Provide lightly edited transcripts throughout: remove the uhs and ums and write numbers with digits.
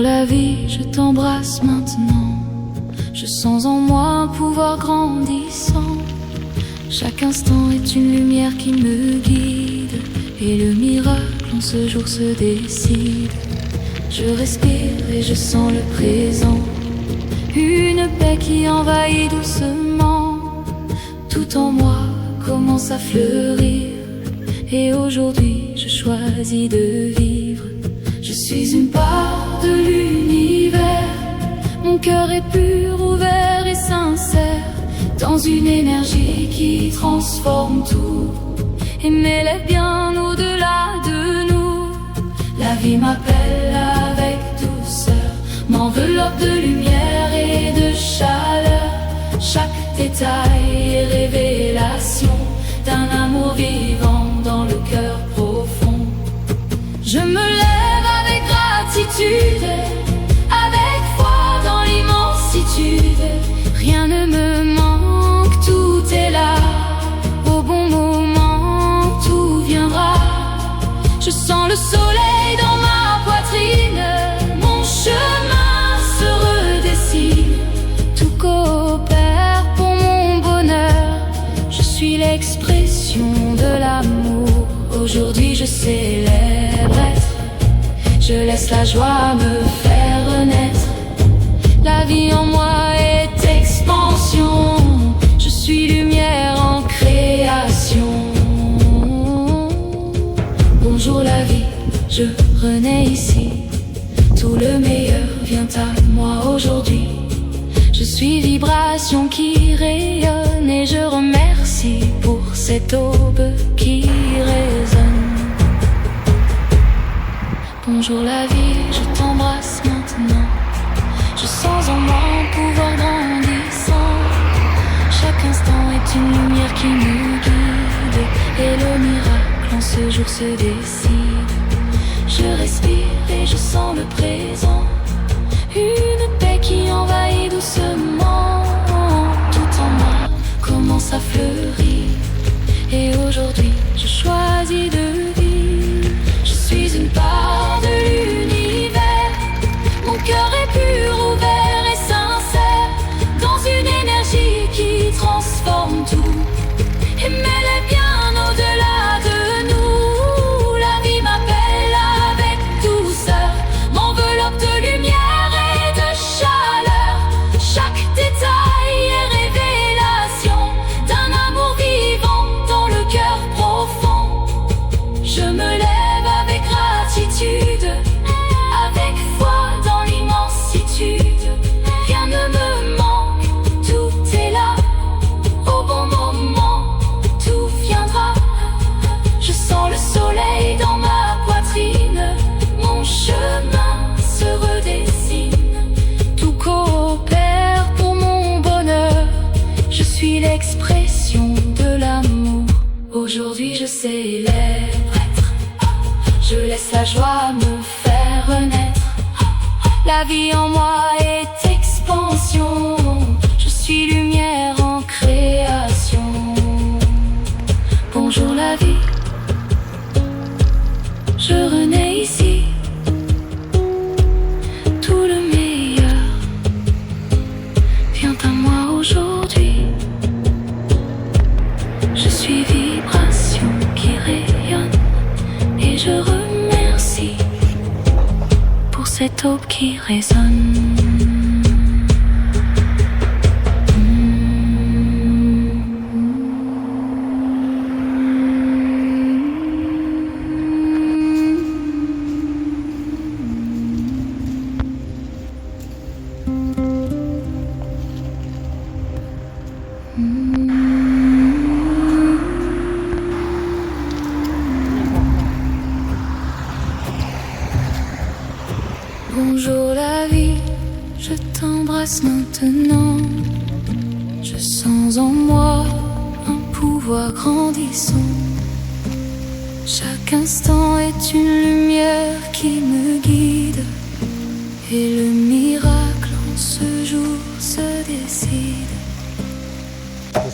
Bonjour la vie, je t'embrasse maintenant. Je sens en moi un pouvoir grandissant. Chaque instant est une lumière qui me guide, et le miracle en ce jour se décide. Je respire et je sens le présent, une paix qui envahit doucement. Tout en moi commence à fleurir, et aujourd'hui je choisis de vivre. Je suis une part de l'univers, mon cœur est pur, ouvert et sincère, dans une énergie qui transforme tout. Aimez-les bien au-delà de nous. La vie m'appelle avec douceur, m'enveloppe de lumière et de chaleur. Chaque détail est révélation d'un amour vivant dans le cœur profond. Je me lève avec gratitude, avec foi dans l'immensitude. Rien ne me manque, tout est là. Au bon moment, tout viendra. Je sens le soleil dans ma poitrine, mon chemin se redessine. Tout coopère pour mon bonheur. Je suis l'expression de l'amour. Aujourd'hui je célèbre être. Je laisse la joie me faire renaître. La vie en moi est expansion. Je suis lumière en création. Bonjour la vie, je renais ici. Tout le meilleur vient à moi aujourd'hui. Je suis vibration qui rayonne, et je remercie pour cette aube qui résonne. Bonjour la vie, je t'embrasse maintenant. Je sens en moi un pouvoir grandissant. Chaque instant est une lumière qui me guide, et le miracle en ce jour se décide. Je respire et je sens le présent, une paix qui envahit doucement. Tout en moi commence à fleurir, et aujourd'hui je choisis de vivre. Je suis une part de l'univers, mon cœur est pur, ouvert et sincère, dans une énergie qui transforme tout. Aimez-les bien au-delà de nous. La vie m'appelle avec douceur, m'enveloppe de lumière et de chaleur. Chaque détail est révélation d'un amour vivant dans le cœur profond. Je me lève avec gratitude, avec foi dans l'immensitude. Rien ne me manque, tout est là. Au bon moment, tout viendra. Je sens le soleil dans ma poitrine, mon chemin se redessine. Tout coopère pour mon bonheur. Je suis l'expression de l'amour. Aujourd'hui je célèbre être. Je laisse la joie me faire renaître. La vie en moi est expansion. Je suis lumière en création. Bonjour la vie, je renais ici. Tout le meilleur vient à moi aujourd'hui. Je suis vibration qui rayonne, et je remercie pour cette aube qui résonne. Bonjour la vie, je t'embrasse maintenant. Je sens en moi un pouvoir grandissant. Chaque instant est une lumière qui me guide, et le miracle en ce jour se décide.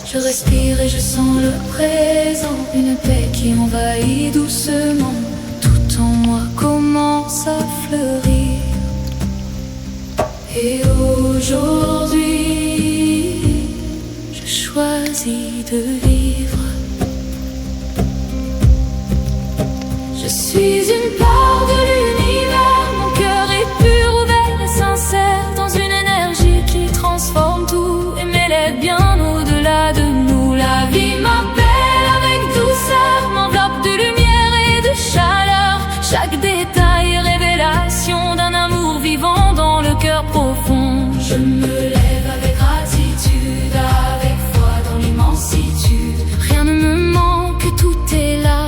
Je respire et je sens le présent, une paix qui envahit doucement. Tout en moi commence à fleurir, Et aujourd'hui, je choisis de vivre. Je suis une part de l'univers, mon cœur est pur, ouvert et sincère, dans une énergie qui transforme tout et m'élève bien au-delà de nous. La vie m'appelle avec douceur, m'enveloppe de lumière et de chaleur. Chaque détail est révélation d'un amour vivant dans le cœur profond. Je me lève avec gratitude, avec foi dans l'immensitude. Rien ne me manque, tout est là,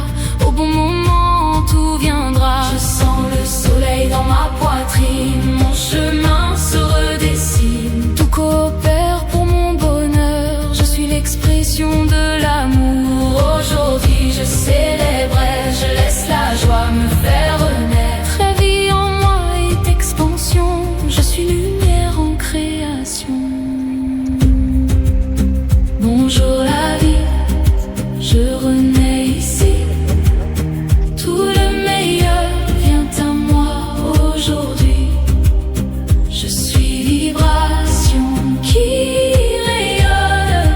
au bon moment tout viendra. Je sens le soleil dans ma poitrine, mon chemin se redessine. Tout coopère pour mon bonheur, je suis l'expression de l'amour. Aujourd'hui je célébrerai, je laisse la joie me faire renaître. La vie en moi est expansion, je suis lumière en création. Bonjour la vie, je renais ici. Tout le meilleur vient à moi aujourd'hui. Je suis vibration qui rayonne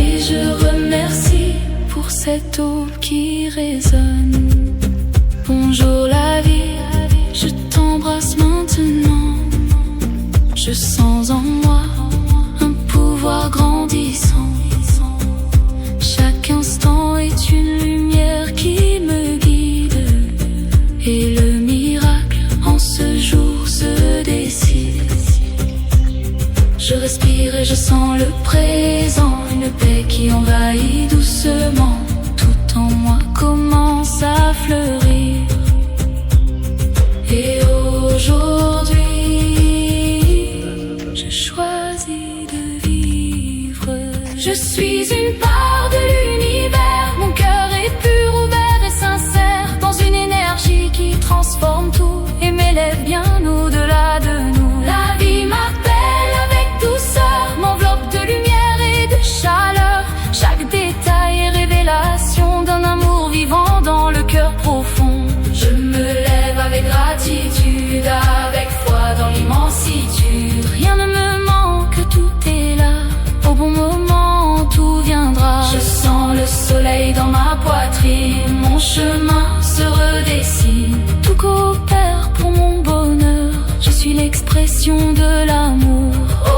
et je remercie pour cette eau qui résonne. Bonjour la vie, je t'embrasse maintenant. Je sens en moi un pouvoir grandissant. Chaque instant est une lumière qui me guide. Et le miracle en ce jour se décide. Je respire et je sens le présent, une paix qui envahit doucement. Tout en moi commence à fleurir. Et aujourd'hui, je choisis de vivre. Je suis une part de l'univers, mon cœur est pur, ouvert et sincère, dans une énergie qui transforme tout et m'élève bien au-delà de nous. La vie m'appelle avec douceur, m'enveloppe de lumière et de chaleur. Chaque détail est révélation d'un amour vivant dans le cœur profond. Je me lève avec gratitude, avec foi dans l'immensitude. Rien ne me manque, tout est là, au bon moment tout viendra. Je sens le soleil dans ma poitrine, mon chemin se redessine. Tout coopère pour mon bonheur, je suis l'expression de l'amour.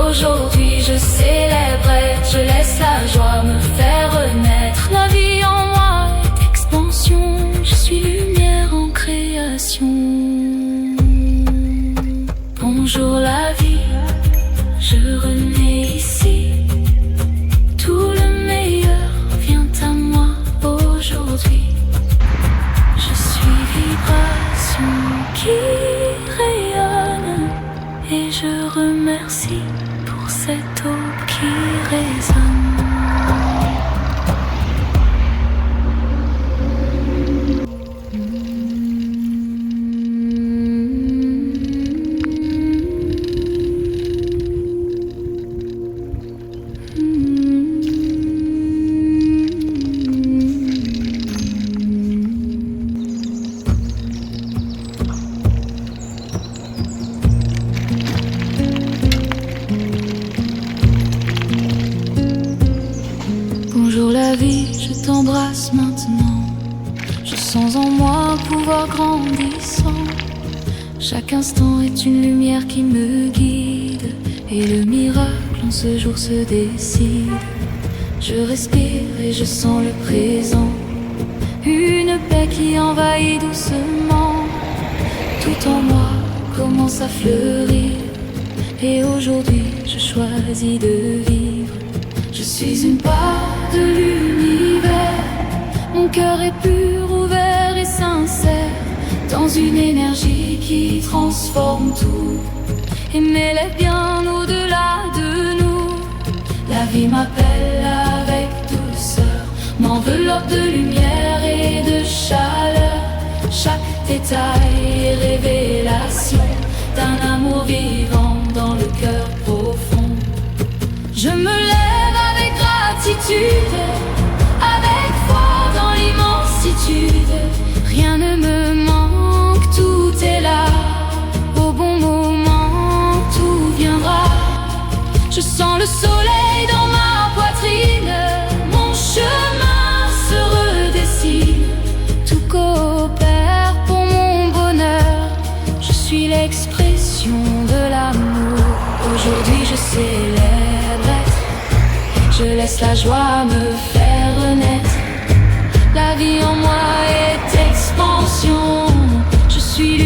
Aujourd'hui je célébrerai, je laisse la joie me faire renaître. La vie en moi est expansion, je suis lumière en création. Bonjour la vie, je renais ici. Tout le meilleur vient à moi aujourd'hui. Je suis vibration qui rayonne et je remercie pour cette aube qui résonne. Bonjour la vie, je t'embrasse maintenant. Je sens en moi un pouvoir grandissant. Chaque instant est une lumière qui me guide. Et le miracle en ce jour se décide. Je respire et je sens le présent. Une paix qui envahit doucement. Tout en moi commence à fleurir. Et aujourd'hui je choisis de vivre. Je suis une part de l'univers. Mon cœur est pur, ouvert et sincère, dans une énergie qui transforme tout et m'élève bien au-delà de nous. La vie m'appelle avec douceur, m'enveloppe de lumière et de chaleur. Chaque détail est révélation d'un amour vivant dans le cœur profond. Je me lève avec gratitude, avec foi dans l'immensitude. Rien ne me manque, tout est là, au bon moment tout vient. l'expression de l'amour. Aujourd'hui je célèbre être, je laisse la joie me faire renaître. La vie en moi est expansion, je suis